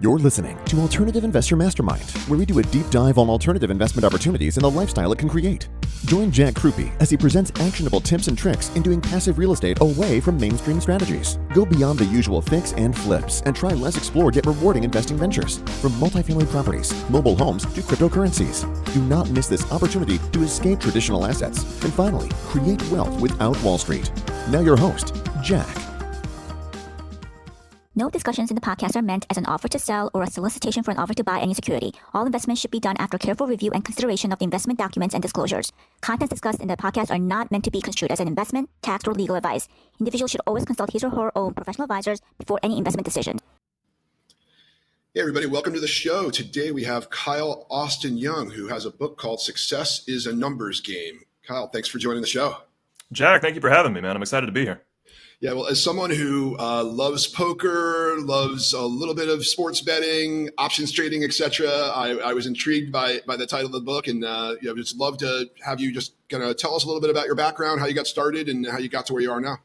You're listening to Alternative Investor Mastermind, where we do a deep dive on alternative investment opportunities and the lifestyle it can create. Join Jack Krupe as he presents actionable tips and tricks in doing passive real estate away from mainstream strategies. Go beyond the usual fix and flips and try less explored yet rewarding investing ventures, from multifamily properties, mobile homes to cryptocurrencies. Do not miss this opportunity to escape traditional assets and finally create wealth without Wall Street. Now your host, Jack. No discussions in the podcast are meant as an offer to sell or a solicitation for an offer to buy any security. All investments should be done after careful review and consideration of the investment documents and disclosures. Contents discussed in the podcast are not meant to be construed as an investment, tax, or legal advice. Individuals should always consult his or her own professional advisors before any investment decision. Hey everybody, welcome to the show. Today we have Kyle Austin Young, who has a book called Success is a Numbers Game. Kyle, thanks for joining the show. Jack, thank you for having me, man. I'm excited to be here. Yeah, well, as someone who loves poker, loves a little bit of sports betting, options trading, etc., I was intrigued by the title of the book, and just love to have you just kind of tell us a little bit about your background, how you got started, and how you got to where you are now.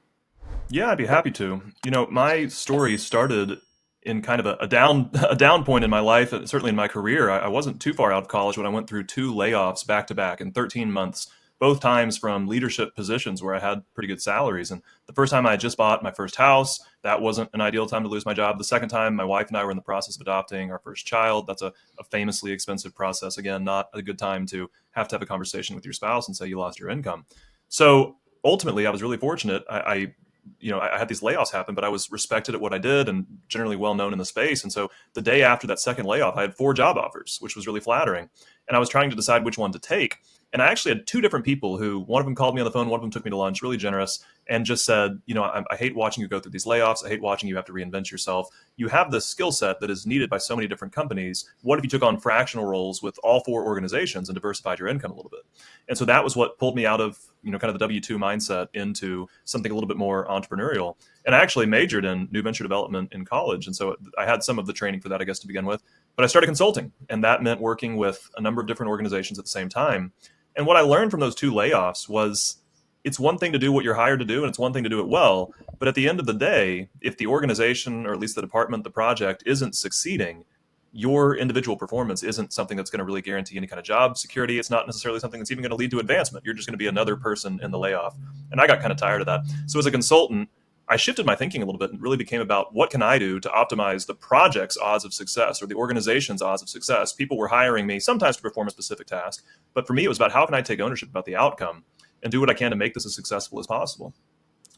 Yeah, I'd be happy to. My story started in kind of a down point in my life, certainly in my career. I wasn't too far out of college when I went through 2 layoffs back to back in 13 months. Both times from leadership positions where I had pretty good salaries. And the first time I had just bought my first house, that wasn't an ideal time to lose my job. The second time, my wife and I were in the process of adopting our first child. That's a famously expensive process. Again, not a good time to have a conversation with your spouse and say you lost your income. So ultimately, I was really fortunate. I had these layoffs happen, but I was respected at what I did and generally well known in the space. And so the day after that second layoff, I had 4 job offers, which was really flattering. And I was trying to decide which one to take. And I actually had 2 different people who, one of them called me on the phone, one of them took me to lunch, really generous, and just said, I hate watching you go through these layoffs. I hate watching you have to reinvent yourself. You have this skill set that is needed by so many different companies. What if you took on fractional roles with all 4 organizations and diversified your income a little bit? And so that was what pulled me out of, kind of the W-2 mindset into something a little bit more entrepreneurial. And I actually majored in new venture development in college. And so I had some of the training for that, I guess, to begin with. But I started consulting, and that meant working with a number of different organizations at the same time. And what I learned from those 2 layoffs was it's one thing to do what you're hired to do, and it's one thing to do it well. But at the end of the day, if the organization, or at least the department, the project isn't succeeding, your individual performance isn't something that's going to really guarantee any kind of job security. It's not necessarily something that's even going to lead to advancement. You're just going to be another person in the layoff. And I got kind of tired of that. So as a consultant, I shifted my thinking a little bit and really became about what can I do to optimize the project's odds of success or the organization's odds of success. People were hiring me sometimes to perform a specific task, but for me, it was about how can I take ownership about the outcome and do what I can to make this as successful as possible.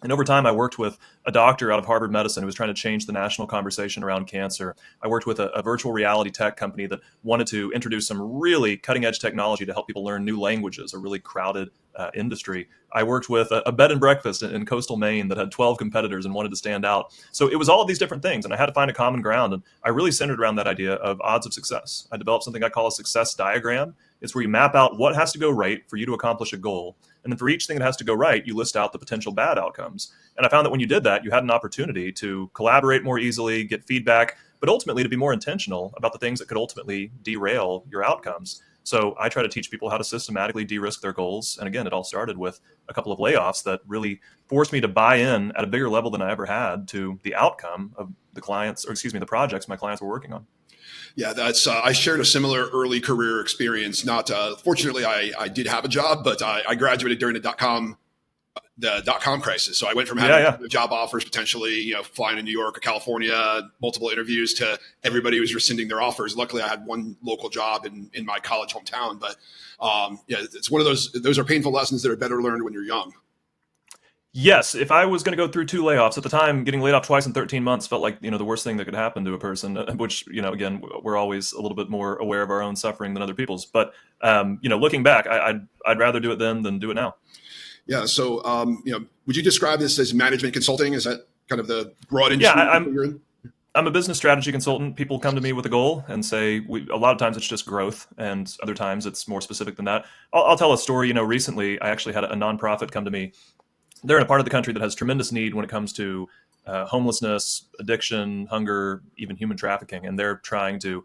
And over time, I worked with a doctor out of Harvard Medicine who was trying to change the national conversation around cancer. I worked with a virtual reality tech company that wanted to introduce some really cutting edge technology to help people learn new languages, a really crowded industry. I worked with a bed and breakfast in coastal Maine that had 12 competitors and wanted to stand out. So it was all of these different things, and I had to find a common ground. And I really centered around that idea of odds of success. I developed something I call a success diagram. It's where you map out what has to go right for you to accomplish a goal. And then for each thing that has to go right, you list out the potential bad outcomes. And I found that when you did that, you had an opportunity to collaborate more easily, get feedback, but ultimately to be more intentional about the things that could ultimately derail your outcomes. So I try to teach people how to systematically de-risk their goals. And again, it all started with a couple of layoffs that really forced me to buy in at a bigger level than I ever had to the outcome of the projects my clients were working on. Yeah, that's. I shared a similar early career experience. Not fortunately, I did have a job, but I graduated during the dot-com crisis. So I went from having job offers, potentially, flying to New York or California, multiple interviews, to everybody was rescinding their offers. Luckily, I had one local job in my college hometown. But it's one of those are painful lessons that are better learned when you're young. Yes, if I was going to go through 2 layoffs at the time, getting laid off twice in 13 months felt like, the worst thing that could happen to a person, which, again, we're always a little bit more aware of our own suffering than other people's. But, looking back, I'd rather do it then than do it now. Yeah. So, would you describe this as management consulting? Is that kind of the broad industry you're in? I'm a business strategy consultant. People come to me with a goal and say, a lot of times it's just growth, and other times it's more specific than that. I'll tell a story. Recently, I actually had a nonprofit come to me. They're in a part of the country that has tremendous need when it comes to homelessness, addiction, hunger, even human trafficking. And they're trying to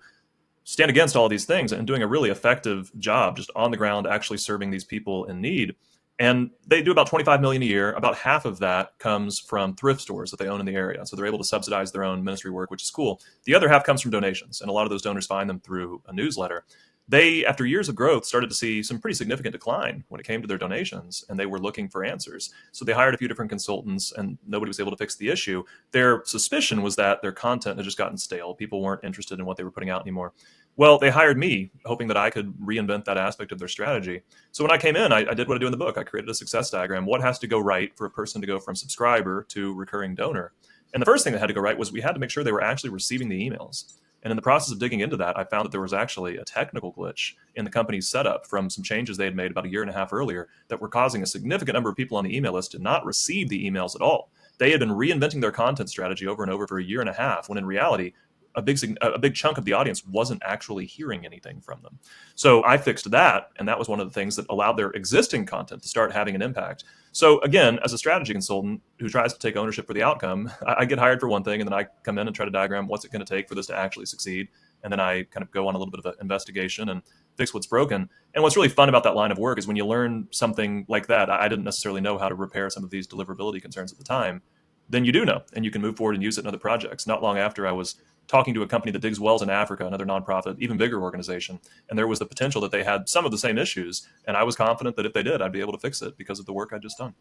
stand against all these things and doing a really effective job just on the ground, actually serving these people in need. And they do about 25 million a year. About half of that comes from thrift stores that they own in the area. So they're able to subsidize their own ministry work, which is cool. The other half comes from donations. And a lot of those donors find them through a newsletter. They, after years of growth, started to see some pretty significant decline when it came to their donations, and they were looking for answers. So they hired a few different consultants, and nobody was able to fix the issue. Their suspicion was that their content had just gotten stale. People weren't interested in what they were putting out anymore. Well, they hired me, hoping that I could reinvent that aspect of their strategy. So when I came in, I did what I do in the book. I created a success diagram. What has to go right for a person to go from subscriber to recurring donor? And the first thing that had to go right was we had to make sure they were actually receiving the emails. And in the process of digging into that, I found that there was actually a technical glitch in the company's setup from some changes they had made about a year and a half earlier that were causing a significant number of people on the email list to not receive the emails at all. They had been reinventing their content strategy over and over for a year and a half, when in reality, a big chunk of the audience wasn't actually hearing anything from them. So I fixed that, and that was one of the things that allowed their existing content to start having an impact. So again, as a strategy consultant who tries to take ownership for the outcome, I get hired for one thing, and then I come in and try to diagram what's it going to take for this to actually succeed. And then I kind of go on a little bit of an investigation and fix what's broken. And what's really fun about that line of work is when you learn something like that, I didn't necessarily know how to repair some of these deliverability concerns at the time, then you do know, and you can move forward and use it in other projects. Not long after, I was talking to a company that digs wells in Africa, another nonprofit, even bigger organization. And there was the potential that they had some of the same issues. And I was confident that if they did, I'd be able to fix it because of the work I'd just done.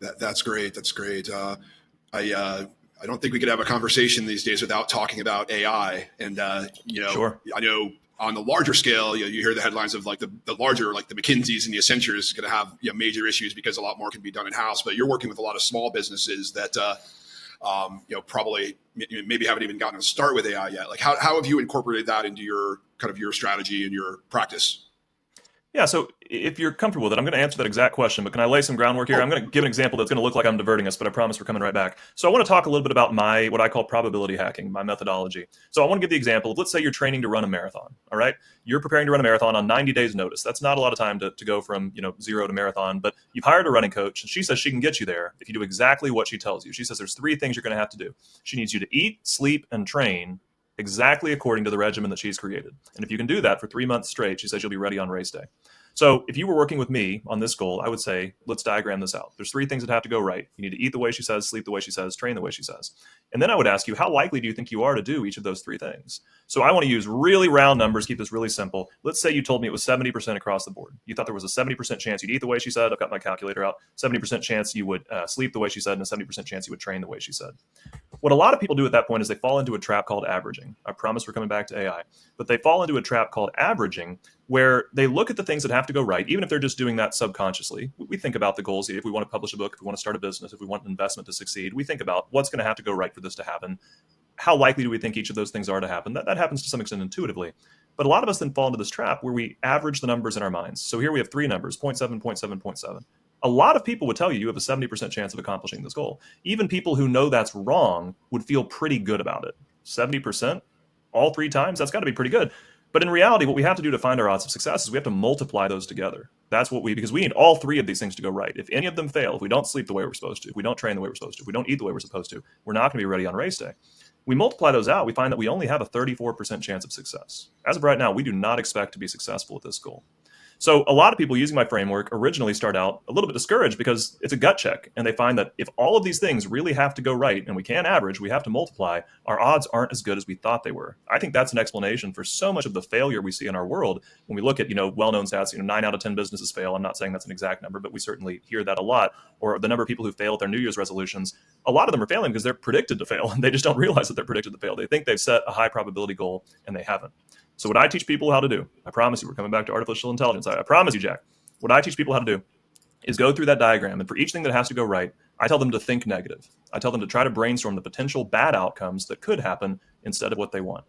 That's great. That's great. I don't think we could have a conversation these days without talking about AI. And, Sure. I know on the larger scale, you hear the headlines of like the larger, like the McKinseys and the Accentures going to have major issues because a lot more can be done in house. But you're working with a lot of small businesses that, probably maybe haven't even gotten to start with AI yet. Like how have you incorporated that into your kind of your strategy and your practice? Yeah, so if you're comfortable with it, I'm going to answer that exact question, but can I lay some groundwork here? I'm going to give an example that's going to look like I'm diverting us, but I promise we're coming right back. So I want to talk a little bit about what I call probability hacking, my methodology. So I want to give the example of, let's say you're training to run a marathon, all right? You're preparing to run a marathon on 90 days notice. That's not a lot of time to go from, zero to marathon, but you've hired a running coach, and she says she can get you there if you do exactly what she tells you. She says there's 3 things you're going to have to do. She needs you to eat, sleep, and train exactly according to the regimen that she's created. And if you can do that for 3 months straight, she says you'll be ready on race day. So if you were working with me on this goal, I would say, let's diagram this out. There's 3 things that have to go right. You need to eat the way she says, sleep the way she says, train the way she says. And then I would ask you, how likely do you think you are to do each of those 3 things? So I want to use really round numbers, keep this really simple. Let's say you told me it was 70% across the board. You thought there was a 70% chance you'd eat the way she said. I've got my calculator out. 70% chance you would sleep the way she said, and a 70% chance you would train the way she said. What a lot of people do at that point is they fall into a trap called averaging. I promise we're coming back to AI. But they fall into a trap called averaging, where they look at the things that have to go right, even if they're just doing that subconsciously. We think about the goals. If we want to publish a book, if we want to start a business, if we want an investment to succeed, we think about what's going to have to go right for this to happen. How likely do we think each of those things are to happen? That happens to some extent intuitively. But a lot of us then fall into this trap where we average the numbers in our minds. So here we have 3 numbers, 0.7, 0.7, 0.7. A lot of people would tell you have a 70% chance of accomplishing this goal. Even people who know that's wrong would feel pretty good about it. 70%, all 3 times, that's got to be pretty good. But in reality, what we have to do to find our odds of success is we have to multiply those together. Because we need all 3 of these things to go right. If any of them fail, if we don't sleep the way we're supposed to, if we don't train the way we're supposed to, if we don't eat the way we're supposed to, we're not going to be ready on race day. We multiply those out, we find that we only have a 34% chance of success. As of right now, we do not expect to be successful at this goal. So a lot of people using my framework originally start out a little bit discouraged because it's a gut check. And they find that if all of these things really have to go right and we can't average, we have to multiply, our odds aren't as good as we thought they were. I think that's an explanation for so much of the failure we see in our world. When we look at, well-known stats, 9 out of 10 businesses fail. I'm not saying that's an exact number, but we certainly hear that a lot. Or the number of people who fail at their New Year's resolutions, a lot of them are failing because they're predicted to fail. And they just don't realize that they're predicted to fail. They think they've set a high probability goal and they haven't. So what I teach people how to do, I promise you, we're coming back to artificial intelligence. I promise you, Jack, what I teach people how to do is go through that diagram. And for each thing that has to go right, I tell them to think negative. I tell them to try to brainstorm the potential bad outcomes that could happen instead of what they want.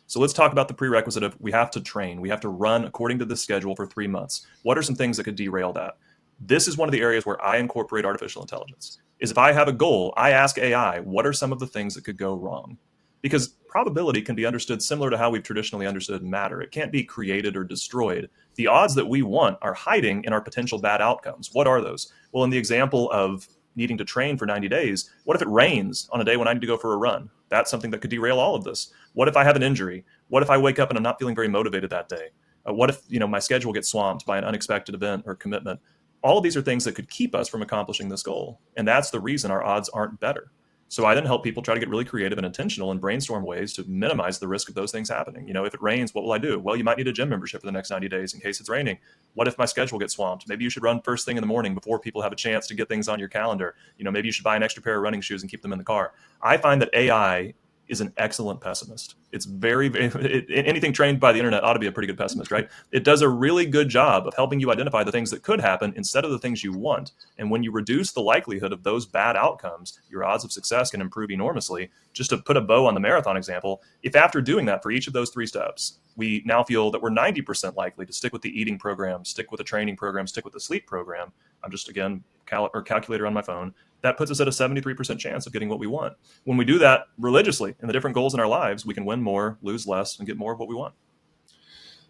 So let's talk about the prerequisite of we have to train. We have to run according to this schedule for 3 months. What are some things that could derail that? This is one of the areas where I incorporate artificial intelligence. Is if I have a goal, I ask AI, what are some of the things that could go wrong? Because probability can be understood similar to how we've traditionally understood matter. It can't be created or destroyed. The odds that we want are hiding in our potential bad outcomes. What are those? Well, in the example of needing to train for 90 days, what if it rains on a day when I need to go for a run? That's something that could derail all of this. What if I have an injury? What if I wake up and I'm not feeling very motivated that day? What if my schedule gets swamped by an unexpected event or commitment? All of these are things that could keep us from accomplishing this goal. And that's the reason our odds aren't better. So I then help people try to get really creative and intentional and brainstorm ways to minimize the risk of those things happening. If it rains, what will I do? Well, you might need a gym membership for the next 90 days in case it's raining. What if my schedule gets swamped? Maybe you should run first thing in the morning before people have a chance to get things on your calendar. Maybe you should buy an extra pair of running shoes and keep them in the car. I find that AI is an excellent pessimist. It's anything trained by the internet ought to be a pretty good pessimist, right? It does a really good job of helping you identify the things that could happen instead of the things you want. And when you reduce the likelihood of those bad outcomes, your odds of success can improve enormously. Just to put a bow on the marathon example, if after doing that for each of those 3 steps, we now feel that we're 90% likely to stick with the eating program, stick with the training program, stick with the sleep program. I'm just, again, calculator on my phone. That puts us at a 73% chance of getting what we want. When we do that religiously in the different goals in our lives, we can win more, lose less, and get more of what we want.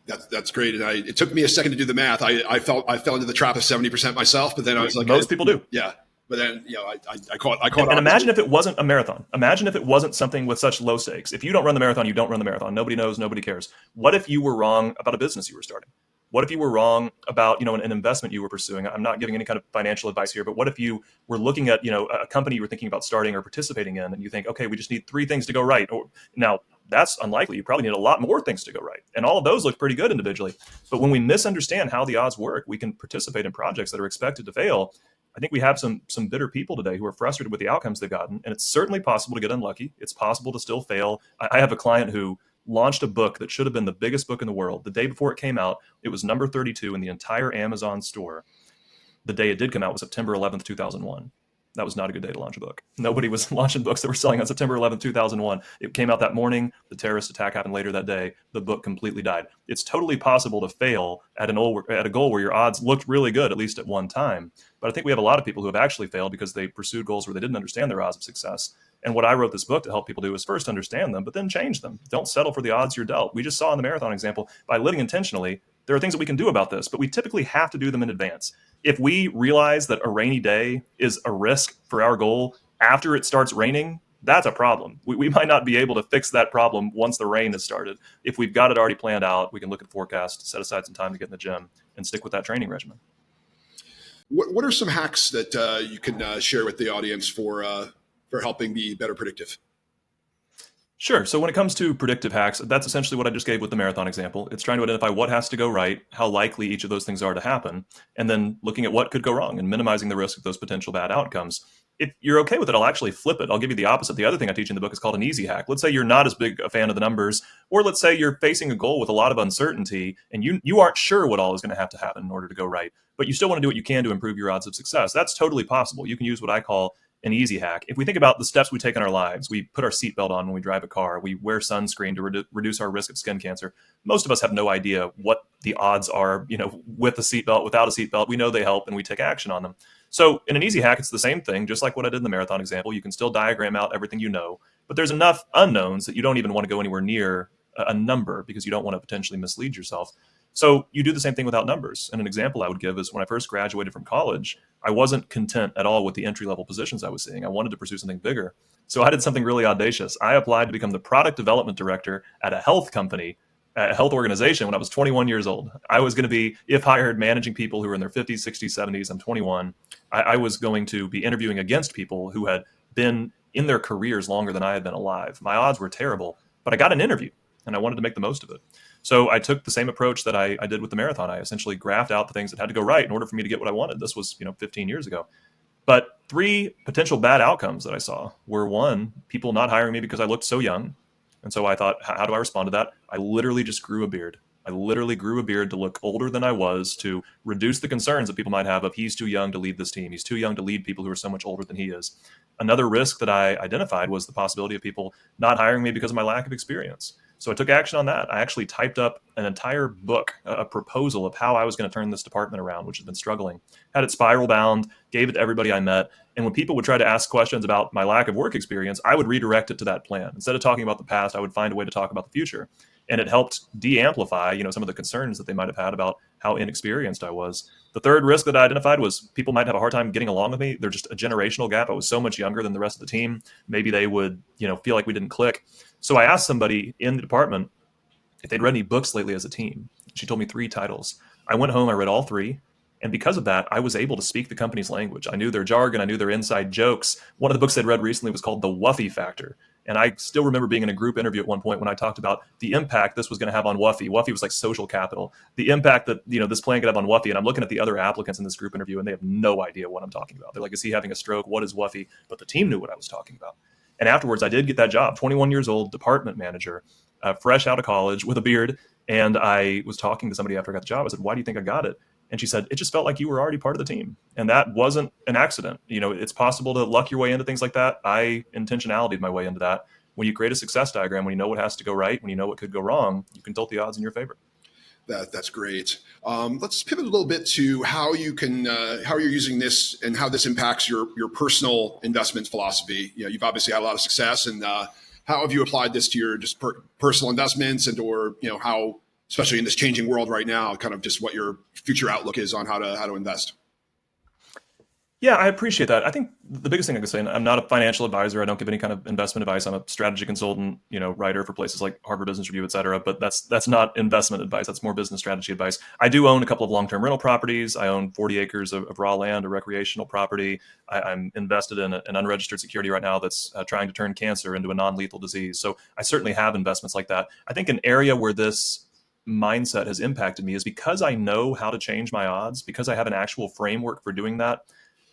That's great. And it took me a second to do the math. I fell into the trap of 70% myself, but then I was like, most people do. Yeah. But then, I caught and imagine if it wasn't a marathon. Imagine if it wasn't something with such low stakes. If you don't run the marathon, you don't run the marathon. Nobody knows, nobody cares. What if you were wrong about a business you were starting? What if you were wrong about, an investment you were pursuing? I'm not giving any kind of financial advice here, but what if you were looking at, a company you were thinking about starting or participating in, and you think, okay, we just need 3 things to go right. Now, that's unlikely. You probably need a lot more things to go right. And all of those look pretty good individually. But when we misunderstand how the odds work, we can participate in projects that are expected to fail. I think we have some bitter people today who are frustrated with the outcomes they've gotten. And it's certainly possible to get unlucky. It's possible to still fail. I have a client who launched a book that should have been the biggest book in the world. The day before it came out, it was number 32 in the entire Amazon store. The day it did come out was September 11th, 2001. That was not a good day to launch a book. Nobody was launching books that were selling on September 11th, 2001. It came out that morning. The terrorist attack happened later that day. The book completely died. It's totally possible to fail at a goal where your odds looked really good, at least at one time. But I think we have a lot of people who have actually failed because they pursued goals where they didn't understand their odds of success. And what I wrote this book to help people do is first understand them, but then change them. Don't settle for the odds you're dealt. We just saw in the marathon example, by living intentionally, there are things that we can do about this, but we typically have to do them in advance. If we realize that a rainy day is a risk for our goal after it starts raining, that's a problem. We might not be able to fix that problem once the rain has started. If we've got it already planned out, we can look at the forecast, set aside some time to get in the gym, and stick with that training regimen. What are some hacks that you can share with the audience for helping be better predictive? Sure. So when it comes to predictive hacks, that's essentially what I just gave with the marathon example. It's trying to identify what has to go right, how likely each of those things are to happen, and then looking at what could go wrong and minimizing the risk of those potential bad outcomes. If you're okay with it, I'll actually flip it. I'll give you the opposite. The other thing I teach in the book is called an easy hack. Let's say you're not as big a fan of the numbers, or let's say you're facing a goal with a lot of uncertainty and you aren't sure what all is going to happen in order to go right, but you still want to do what you can to improve your odds of success. That's totally possible. You can use what I call an easy hack. If we think about the steps we take in our lives, we put our seatbelt on when we drive a car, we wear sunscreen to reduce our risk of skin cancer. Most of us have no idea what the odds are, with a seatbelt, without a seatbelt. We know they help and we take action on them. So in an easy hack, it's the same thing, just like what I did in the marathon example. You can still diagram out everything you know, but there's enough unknowns that you don't even want to go anywhere near a number because you don't want to potentially mislead yourself. So you do the same thing without numbers. And an example I would give is when I first graduated from college, I wasn't content at all with the entry-level positions I was seeing. I wanted to pursue something bigger. So I did something really audacious. I applied to become the product development director at a health company, a health organization when I was 21 years old. I was going to be, if hired, managing people who were in their 50s, 60s, 70s. I'm 21. I was going to be interviewing against people who had been in their careers longer than I had been alive. My odds were terrible, but I got an interview and I wanted to make the most of it. So I took the same approach that I did with the marathon. I essentially graphed out the things that had to go right in order for me to get what I wanted. This was, 15 years ago. But 3 potential bad outcomes that I saw were, 1, people not hiring me because I looked so young. And so I thought, how do I respond to that? I literally just grew a beard. I literally grew a beard to look older than I was, to reduce the concerns that people might have of he's too young to lead this team. He's too young to lead people who are so much older than he is. Another risk that I identified was the possibility of people not hiring me because of my lack of experience. So I took action on that. I actually typed up an entire book, a proposal of how I was going to turn this department around, which had been struggling. Had it spiral bound, gave it to everybody I met. And when people would try to ask questions about my lack of work experience, I would redirect it to that plan. Instead of talking about the past, I would find a way to talk about the future. And it helped de-amplify, some of the concerns that they might have had about how inexperienced I was. The third risk that I identified was people might have a hard time getting along with me. There's just a generational gap. I was so much younger than the rest of the team. Maybe they would, feel like we didn't click. So I asked somebody in the department if they'd read any books lately as a team. She told me 3 titles. I went home, I read all 3, And because of that, I was able to speak the company's language. I knew their jargon. I knew their inside jokes. One of the books I'd read recently was called The Wuffy Factor. And I still remember being in a group interview at one point when I talked about the impact this was going to have on Wuffy. Wuffy was like social capital. The impact that this plan could have on Wuffy. And I'm looking at the other applicants in this group interview, and they have no idea what I'm talking about. They're like, is he having a stroke? What is Wuffy? But the team knew what I was talking about. And afterwards, I did get that job, 21 years old, department manager, fresh out of college with a beard. And I was talking to somebody after I got the job. I said, why do you think I got it? And she said, it just felt like you were already part of the team. And that wasn't an accident. It's possible to luck your way into things like that. I intentionality'd my way into that. When you create a success diagram, when you know what has to go right, when you know what could go wrong, you can tilt the odds in your favor. That's great. Let's pivot a little bit to how you're using this and how this impacts your personal investment philosophy. You've obviously had a lot of success, and how have you applied this to your just personal investments, and or how, especially in this changing world right now, kind of just what your future outlook is on how to invest? Yeah, I appreciate that. I think the biggest thing I can say, and I'm not a financial advisor. I don't give any kind of investment advice. I'm a strategy consultant, writer for places like Harvard Business Review, et cetera. But that's not investment advice. That's more business strategy advice. I do own a couple of long-term rental properties. I own 40 acres of raw land, a recreational property. I'm invested in an unregistered security right now that's trying to turn cancer into a non-lethal disease. So I certainly have investments like that. I think an area where this mindset has impacted me is because I know how to change my odds, because I have an actual framework for doing that.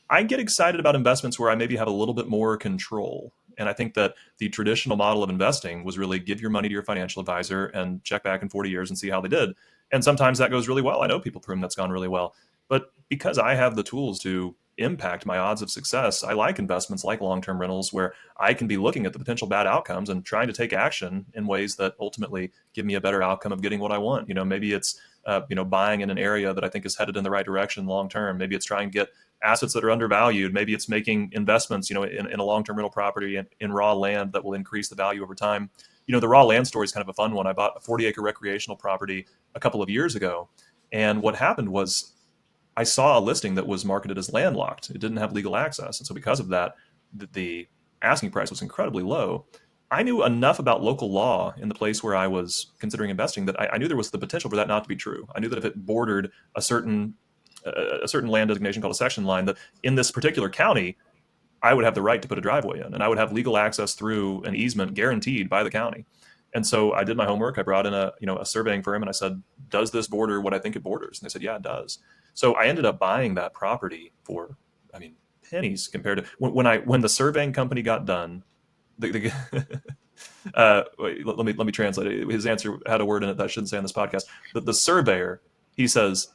I get excited about investments where I maybe have a little bit more control. And I think that the traditional model of investing was really give your money to your financial advisor and check back in 40 years and see how they did. And sometimes that goes really well. I know people for whom that's gone really well. But because I have the tools to impact my odds of success, I like investments like long-term rentals where I can be looking at the potential bad outcomes and trying to take action in ways that ultimately give me a better outcome of getting what I want. Maybe it's buying in an area that I think is headed in the right direction long-term. Maybe it's trying to get assets that are undervalued. Maybe it's making investments, in a long-term rental property in raw land that will increase the value over time. The raw land story is kind of a fun one. I bought a 40-acre recreational property a couple of years ago. And what happened was I saw a listing that was marketed as landlocked. It didn't have legal access. And so because of that, the asking price was incredibly low. I knew enough about local law in the place where I was considering investing that I knew there was the potential for that not to be true. I knew that if it bordered a certain land designation called a section line, that in this particular county, I would have the right to put a driveway in, and I would have legal access through an easement guaranteed by the county. And so I did my homework. I brought in a surveying firm, and I said, does this border what I think it borders? And they said, yeah, it does. So I ended up buying that property for, pennies compared to when the surveying company got done. Wait, let me translate it. His answer had a word in it that I shouldn't say on this podcast. The surveyor, he says,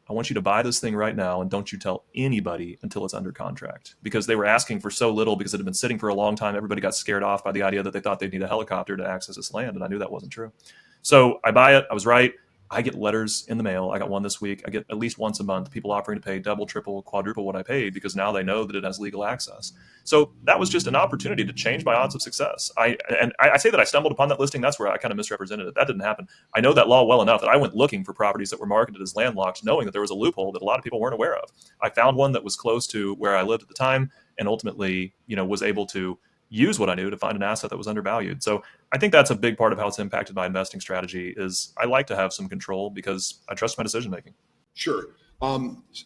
I want you to buy this thing right now, and don't you tell anybody until it's under contract, because they were asking for so little because it had been sitting for a long time. Everybody got scared off by the idea that they thought they'd need a helicopter to access this land. And I knew that wasn't true. So I buy it. I was right. I get letters in the mail. I got one this week. I get at least once a month people offering to pay double, triple, quadruple what I paid because now they know that it has legal access. So that was just an opportunity to change my odds of success. I say that I stumbled upon that listing. That's where I kind of misrepresented it. That didn't happen. I know that law well enough that I went looking for properties that were marketed as landlocked, knowing that there was a loophole that a lot of people weren't aware of. I found one that was close to where I lived at the time, and ultimately, was able to use what I knew to find an asset that was undervalued. So I think that's a big part of how it's impacted my investing strategy. Is I like to have some control because I trust my decision making. Sure.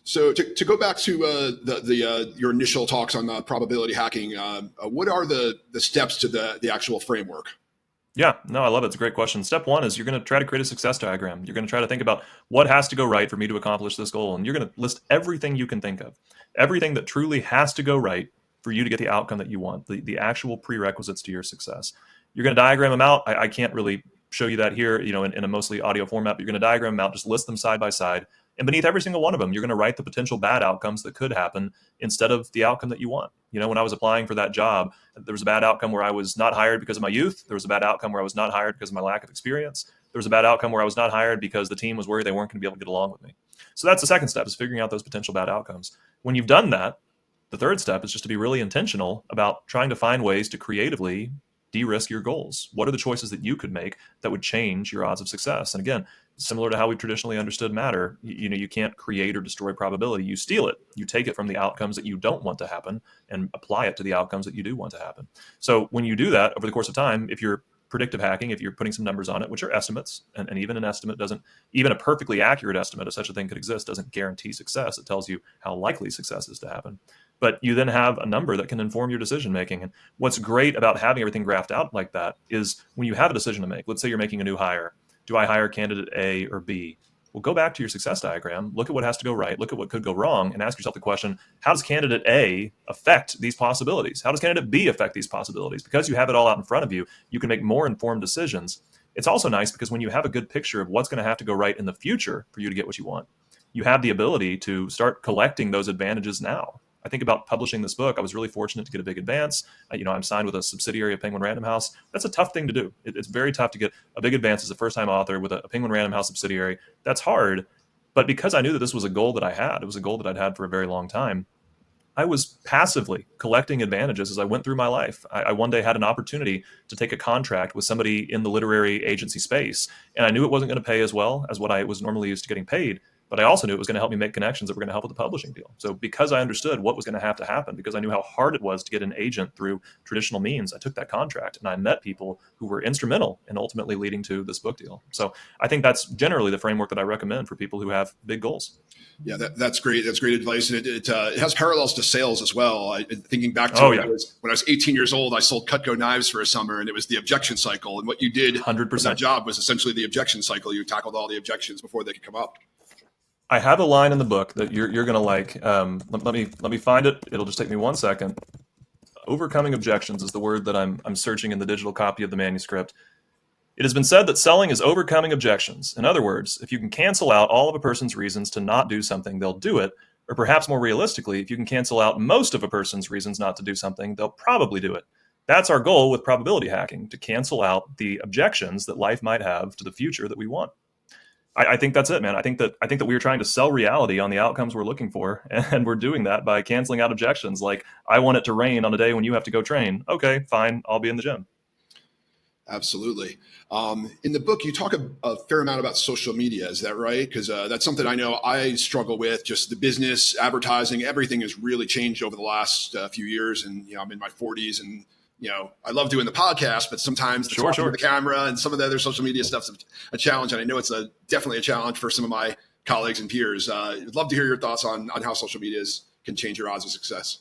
So to go back to your initial talks on probability hacking, what are the steps to the actual framework? Yeah, no, I love it. It's a great question. Step one is you're going to try to create a success diagram. You're going to try to think about what has to go right for me to accomplish this goal. And you're going to list everything you can think of, everything that truly has to go right for you to get the outcome that you want, the actual prerequisites to your success. You're going to diagram them out. I can't really show you that here, in a mostly audio format, but you're going to diagram them out, just list them side by side. And beneath every single one of them, you're going to write the potential bad outcomes that could happen instead of the outcome that you want. When I was applying for that job, there was a bad outcome where I was not hired because of my youth. There was a bad outcome where I was not hired because of my lack of experience. There was a bad outcome where I was not hired because the team was worried they weren't going to be able to get along with me. So that's the second step, is figuring out those potential bad outcomes. When you've done that, the third step is just to be really intentional about trying to find ways to creatively de-risk your goals. What are the choices that you could make that would change your odds of success? And again, similar to how we've traditionally understood matter, you can't create or destroy probability. You steal it. You take it from the outcomes that you don't want to happen and apply it to the outcomes that you do want to happen. So when you do that over the course of time, if you're predictive hacking, if you're putting some numbers on it, which are estimates, and even an estimate doesn't, even a perfectly accurate estimate, if such a thing could exist, doesn't guarantee success. It tells you how likely success is to happen. But you then have a number that can inform your decision making. And what's great about having everything graphed out like that is when you have a decision to make, let's say you're making a new hire. Do I hire candidate A or B? Well, go back to your success diagram, look at what has to go right, look at what could go wrong, and ask yourself the question, how does candidate A affect these possibilities? How does candidate B affect these possibilities? Because you have it all out in front of you, you can make more informed decisions. It's also nice because when you have a good picture of what's going to have to go right in the future for you to get what you want, you have the ability to start collecting those advantages now. I think about publishing this book. I was really fortunate to get a big advance. I'm signed with a subsidiary of Penguin Random House. That's a tough thing to do. It's very tough to get a big advance as a first-time author with a Penguin Random House subsidiary. That's hard. But because I knew that this was a goal that I had, it was a goal that I'd had for a very long time, I was passively collecting advantages as I went through my life. I one day had an opportunity to take a contract with somebody in the literary agency space, and I knew it wasn't going to pay as well as what I was normally used to getting paid. But I also knew it was going to help me make connections that were going to help with the publishing deal. So because I understood what was going to have to happen, because I knew how hard it was to get an agent through traditional means, I took that contract and I met people who were instrumental in ultimately leading to this book deal. So I think that's generally the framework that I recommend for people who have big goals. Yeah, that's great. That's great advice. And it has parallels to sales as well. Thinking back to when I was 18 years old, I sold Cutco knives for a summer, and it was the objection cycle. And what you did 100%. with that job was essentially the objection cycle. You tackled all the objections before they could come up. I have a line in the book that you're going to like. Let me find it. It'll just take me 1 second. Overcoming objections is the word that I'm searching in the digital copy of the manuscript. It has been said that selling is overcoming objections. In other words, if you can cancel out all of a person's reasons to not do something, they'll do it. Or perhaps more realistically, if you can cancel out most of a person's reasons not to do something, they'll probably do it. That's our goal with probability hacking, to cancel out the objections that life might have to the future that we want. I think that's it, man. I think that we are trying to sell reality on the outcomes we're looking for, and we're doing that by canceling out objections. Like, I want it to rain on a day when you have to go train. Okay, fine, I'll be in the gym. Absolutely. In the book, you talk a fair amount about social media. Is that right? Because that's something I know I struggle with. Just the business, advertising, everything has really changed over the last few years. And I'm in my 40s, and I love doing the podcast, but sometimes the talking to the camera and some of the other social media stuff's a challenge. And I know it's definitely a challenge for some of my colleagues and peers. I'd love to hear your thoughts on how social media can change your odds of success.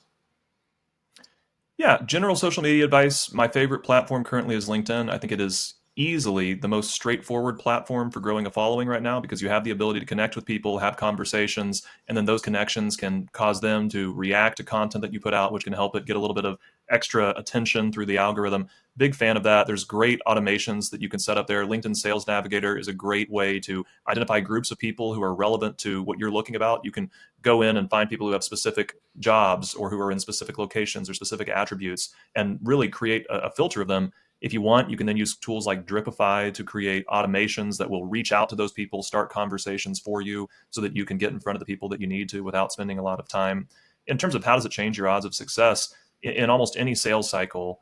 Yeah, general social media advice. My favorite platform currently is LinkedIn. I think it is easily the most straightforward platform for growing a following right now, because you have the ability to connect with people, have conversations, and then those connections can cause them to react to content that you put out, which can help it get a little bit of extra attention through the algorithm. Big fan of that. There's great automations that you can set up there. LinkedIn Sales Navigator is a great way to identify groups of people who are relevant to what you're looking about. You can go in and find people who have specific jobs or who are in specific locations or specific attributes and really create a filter of them. If you want, you can then use tools like Dripify to create automations that will reach out to those people, start conversations for you so that you can get in front of the people that you need to without spending a lot of time. In terms of how does it change your odds of success, in almost any sales cycle,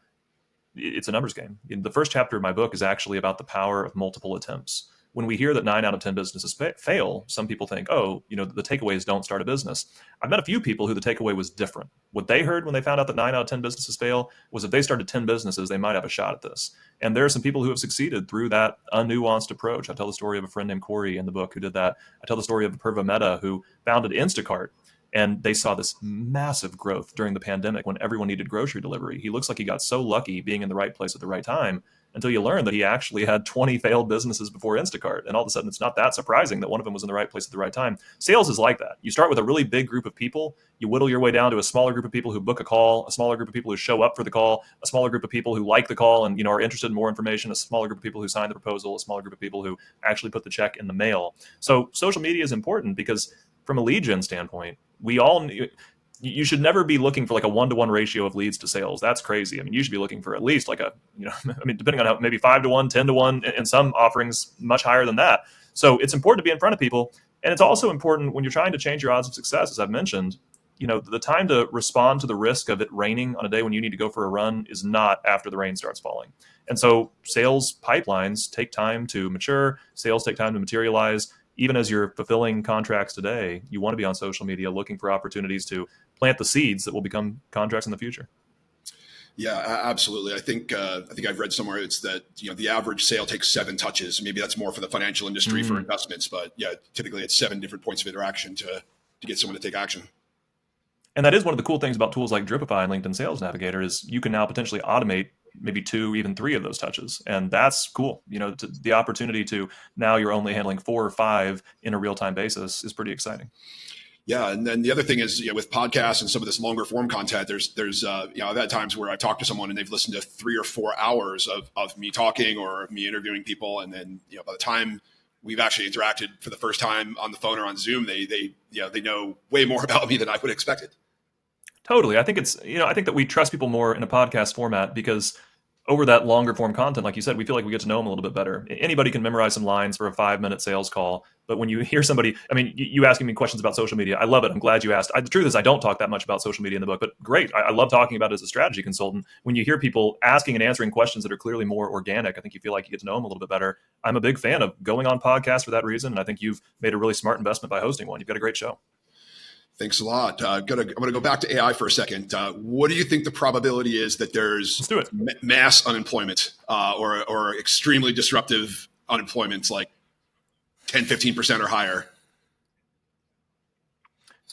it's a numbers game. The first chapter of my book is actually about the power of multiple attempts. When we hear that 9 out of 10 businesses fail, some people think, the takeaway is don't start a business. I've met a few people who the takeaway was different. What they heard when they found out that 9 out of 10 businesses fail was if they started 10 businesses, they might have a shot at this. And there are some people who have succeeded through that unnuanced approach. I tell the story of a friend named Corey in the book who did that. I tell the story of Purva Mehta, who founded Instacart. And they saw this massive growth during the pandemic when everyone needed grocery delivery. He looks like he got so lucky being in the right place at the right time, until you learn that he actually had 20 failed businesses before Instacart. And all of a sudden, it's not that surprising that one of them was in the right place at the right time. Sales is like that. You start with a really big group of people. You whittle your way down to a smaller group of people who book a call, a smaller group of people who show up for the call, a smaller group of people who like the call and are interested in more information, a smaller group of people who sign the proposal, a smaller group of people who actually put the check in the mail. So social media is important because from a lead gen standpoint, you should never be looking for like a 1-to-1 ratio of leads to sales. That's crazy. I mean, you should be looking for at least like depending on how, maybe 5-to-1, 10-to-1, and some offerings much higher than that. So it's important to be in front of people. And it's also important when you're trying to change your odds of success, as I've mentioned, the time to respond to the risk of it raining on a day when you need to go for a run is not after the rain starts falling. And so sales pipelines take time to mature, sales take time to materialize. Even as you're fulfilling contracts today, you want to be on social media looking for opportunities to plant the seeds that will become contracts in the future. Yeah, absolutely. I think I've read somewhere it's that the average sale takes 7 touches. Maybe that's more for the financial industry for investments, but yeah, typically it's 7 different points of interaction to get someone to take action. And that is one of the cool things about tools like Dripify and LinkedIn Sales Navigator is you can now potentially automate maybe 2, even 3 of those touches. And that's cool. The opportunity to now you're only handling 4 or 5 in a real-time basis is pretty exciting. Yeah, and then the other thing is, with podcasts and some of this longer form content, there's I've had times where I've talked to someone and they've listened to 3 or 4 hours of me talking or me interviewing people, and then by the time we've actually interacted for the first time on the phone or on Zoom, they know way more about me than I would have expected. Totally. I think I think that we trust people more in a podcast format because over that longer form content, like you said, we feel like we get to know them a little bit better. Anybody can memorize some lines for a 5-minute sales call. But when you hear somebody, I mean, you asking me questions about social media, I love it. I'm glad you asked. The truth is I don't talk that much about social media in the book, but great. I love talking about it as a strategy consultant. When you hear people asking and answering questions that are clearly more organic, I think you feel like you get to know them a little bit better. I'm a big fan of going on podcasts for that reason. And I think you've made a really smart investment by hosting one. You've got a great show. Thanks a lot. I'm going to go back to AI for a second. What do you think the probability is that there's Let's do it. Mass unemployment or extremely disruptive unemployment, like 10, 15% or higher?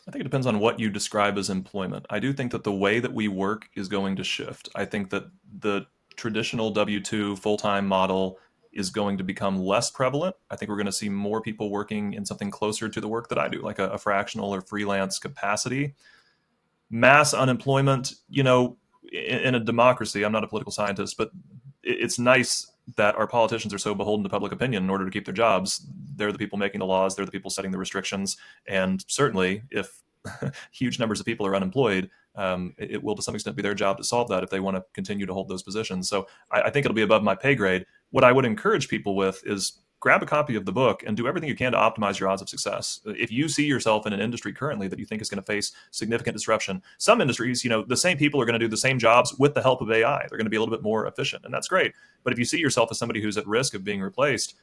I think it depends on what you describe as employment. I do think that the way that we work is going to shift. I think that the traditional W-2 full-time model is going to become less prevalent. I think we're going to see more people working in something closer to the work that I do, like a fractional or freelance capacity. Mass unemployment, in a democracy, I'm not a political scientist, but it's nice that our politicians are so beholden to public opinion in order to keep their jobs. They're the people making the laws. They're the people setting the restrictions. And certainly if huge numbers of people are unemployed, it will to some extent be their job to solve that if they want to continue to hold those positions. So I think it'll be above my pay grade. What I would encourage people with is grab a copy of the book and do everything you can to optimize your odds of success. If you see yourself in an industry currently that you think is going to face significant disruption, some industries, the same people are going to do the same jobs with the help of AI. They're going to be a little bit more efficient, and that's great. But if you see yourself as somebody who's at risk of being replaced,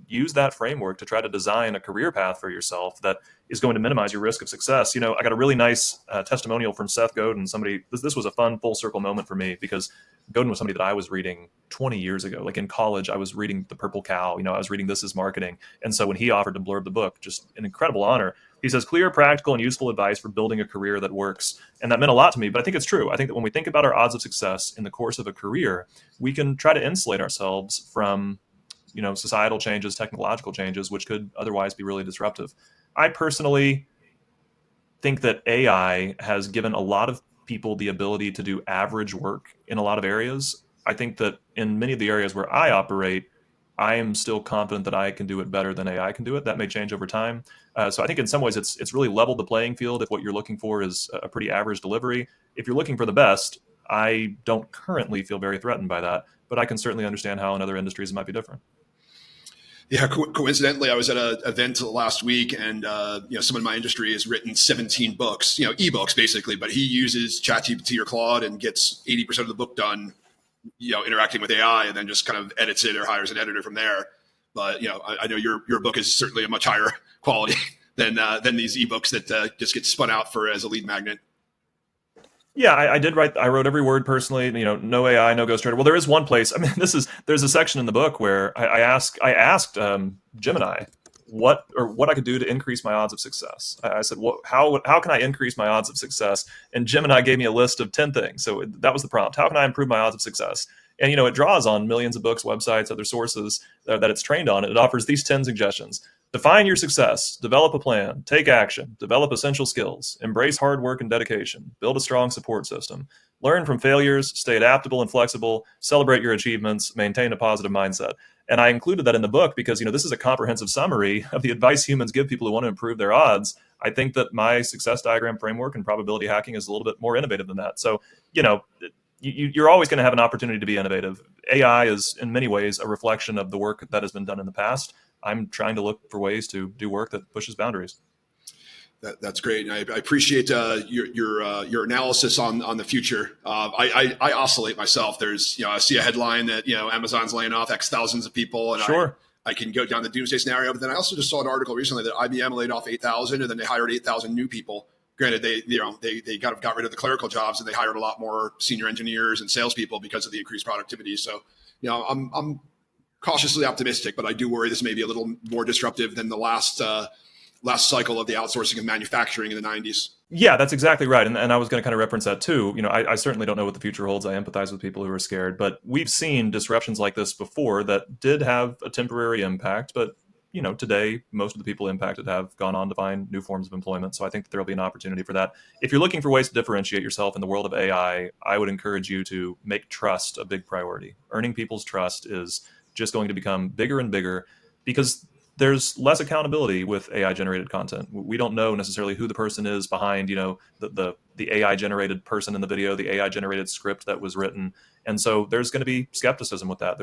use that framework to try to design a career path for yourself that is going to minimize your risk of success. I got a really nice testimonial from Seth Godin. This was a fun full circle moment for me because Godin was somebody that I was reading 20 years ago. Like in college, I was reading The Purple Cow. I was reading This Is Marketing. And so when he offered to blurb the book, just an incredible honor. He says, clear, practical, and useful advice for building a career that works. And that meant a lot to me, but I think it's true. I think that when we think about our odds of success in the course of a career, we can try to insulate ourselves from societal changes, technological changes, which could otherwise be really disruptive. I personally think that AI has given a lot of people the ability to do average work in a lot of areas. I think that in many of the areas where I operate, I am still confident that I can do it better than AI can do it. That may change over time. So I think in some ways it's really leveled the playing field if what you're looking for is a pretty average delivery. If you're looking for the best, I don't currently feel very threatened by that, but I can certainly understand how in other industries it might be different. Yeah, coincidentally, I was at an event last week, and someone in my industry has written 17 books, ebooks basically, but he uses ChatGPT or Claude and gets 80% of the book done, interacting with AI, and then just kind of edits it or hires an editor from there. But I know your book is certainly a much higher quality than these ebooks that just get spun out for as a lead magnet. Yeah, I did write. I wrote every word personally. No AI, no ghostwriter. Well, there is one place. I mean, there's a section in the book where I asked Gemini what I could do to increase my odds of success. I said, how can I increase my odds of success? And Gemini gave me a list of 10 things. So that was the prompt. How can I improve my odds of success? And it draws on millions of books, websites, other sources that it's trained on. And it offers these 10 suggestions. Define your success, develop a plan, take action, develop essential skills, embrace hard work and dedication, build a strong support system, learn from failures, stay adaptable and flexible, celebrate your achievements, maintain a positive mindset. And I included that in the book because, this is a comprehensive summary of the advice humans give people who want to improve their odds. I think that my success diagram framework and probability hacking is a little bit more innovative than that. So, you're always going to have an opportunity to be innovative. AI is in many ways a reflection of the work that has been done in the past. I'm trying to look for ways to do work that pushes boundaries. That's great. And I appreciate your analysis on the future. I oscillate myself. There's, I see a headline that, Amazon's laying off X thousands of people, and sure. I can go down the doomsday scenario. But then I also just saw an article recently that IBM laid off 8,000 and then they hired 8,000 new people. Granted, they kind of got rid of the clerical jobs and they hired a lot more senior engineers and salespeople because of the increased productivity. So, I'm cautiously optimistic, but I do worry this may be a little more disruptive than the last cycle of the outsourcing of manufacturing in the 90s. Yeah, that's exactly right. And I was going to kind of reference that too. I certainly don't know what the future holds. I empathize with people who are scared, but we've seen disruptions like this before that did have a temporary impact. But, today, most of the people impacted have gone on to find new forms of employment. So I think that there will be an opportunity for that. If you're looking for ways to differentiate yourself in the world of AI, I would encourage you to make trust a big priority. Earning people's trust is just going to become bigger and bigger because there's less accountability with AI generated content. We don't know necessarily who the person is behind, the AI generated person in the video, the AI generated script that was written. And so there's going to be skepticism with that.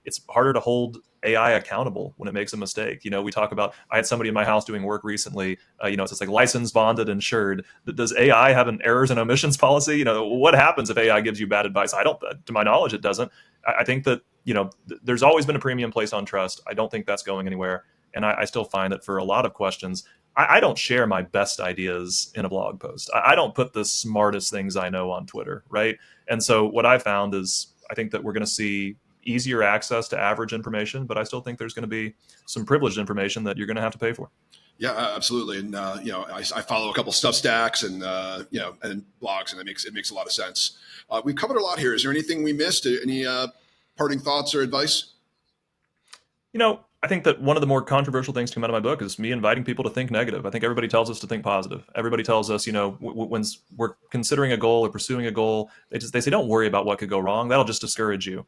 It's harder to hold AI accountable when it makes a mistake. We talk about, I had somebody in my house doing work recently, it's like licensed, bonded, insured. Does AI have an errors and omissions policy? What happens if AI gives you bad advice? To my knowledge, it doesn't. I think that, there's always been a premium placed on trust. I don't think that's going anywhere. And I still find that for a lot of questions, I don't share my best ideas in a blog post. I don't put the smartest things I know on Twitter, right? And so what I found is I think that we're going to see easier access to average information, but I still think there's going to be some privileged information that you're going to have to pay for. Yeah, absolutely. And, I follow a couple Substacks and, and blogs, and it makes a lot of sense. We've covered a lot here. Is there anything we missed? Any parting thoughts or advice? I think that one of the more controversial things to come out of my book is me inviting people to think negative. I think everybody tells us to think positive. Everybody tells us, when we're considering a goal or pursuing a goal, they say, don't worry about what could go wrong. That'll just discourage you.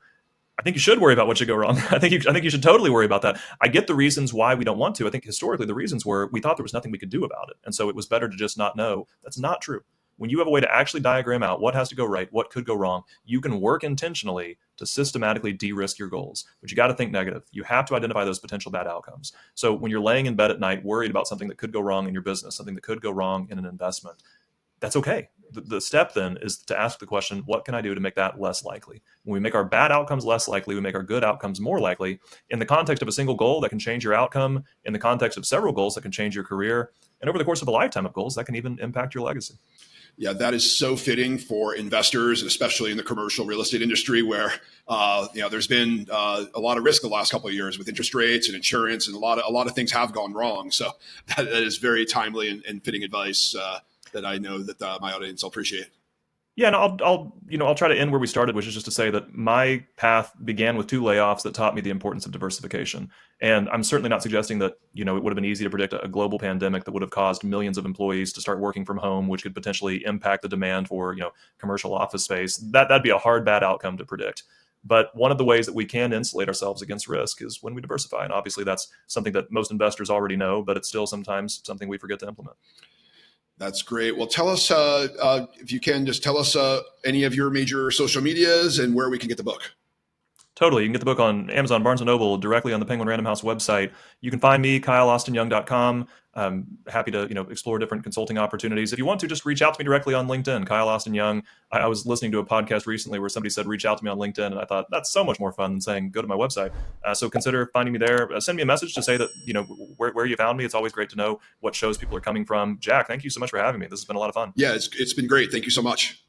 I think you should worry about what should go wrong. I think you should totally worry about that. I get the reasons why we don't want to. I think historically the reasons were we thought there was nothing we could do about it. And so it was better to just not know. That's not true. When you have a way to actually diagram out what has to go right, what could go wrong, you can work intentionally to systematically de-risk your goals. But you got to think negative. You have to identify those potential bad outcomes. So when you're laying in bed at night worried about something that could go wrong in your business, something that could go wrong in an investment, that's okay. The step then is to ask the question, what can I do to make that less likely? When we make our bad outcomes less likely, we make our good outcomes more likely. In the context of a single goal that can change your outcome, in the context of several goals that can change your career, and over the course of a lifetime of goals that can even impact your legacy. Yeah, that is so fitting for investors, especially in the commercial real estate industry, where there's been a lot of risk the last couple of years with interest rates and insurance, and a lot of things have gone wrong. So that is very timely and fitting advice that I know that my audience will appreciate. Yeah, and I'll try to end where we started, which is just to say that my path began with 2 layoffs that taught me the importance of diversification. And I'm certainly not suggesting that, it would have been easy to predict a global pandemic that would have caused millions of employees to start working from home, which could potentially impact the demand for, commercial office space. That'd be a hard, bad outcome to predict. But one of the ways that we can insulate ourselves against risk is when we diversify. And obviously that's something that most investors already know, but it's still sometimes something we forget to implement. That's great. Well, tell us, if you can, just tell us any of your major social medias and where we can get the book. Totally. You can get the book on Amazon, Barnes & Noble, directly on the Penguin Random House website. You can find me, KyleAustinYoung.com. I'm happy to explore different consulting opportunities. If you want to, just reach out to me directly on LinkedIn, Kyle Austin Young. I was listening to a podcast recently where somebody said, reach out to me on LinkedIn. And I thought, that's so much more fun than saying, go to my website. So consider finding me there. Send me a message to say that, where you found me. It's always great to know what shows people are coming from. Jack, thank you so much for having me. This has been a lot of fun. Yeah, it's been great. Thank you so much.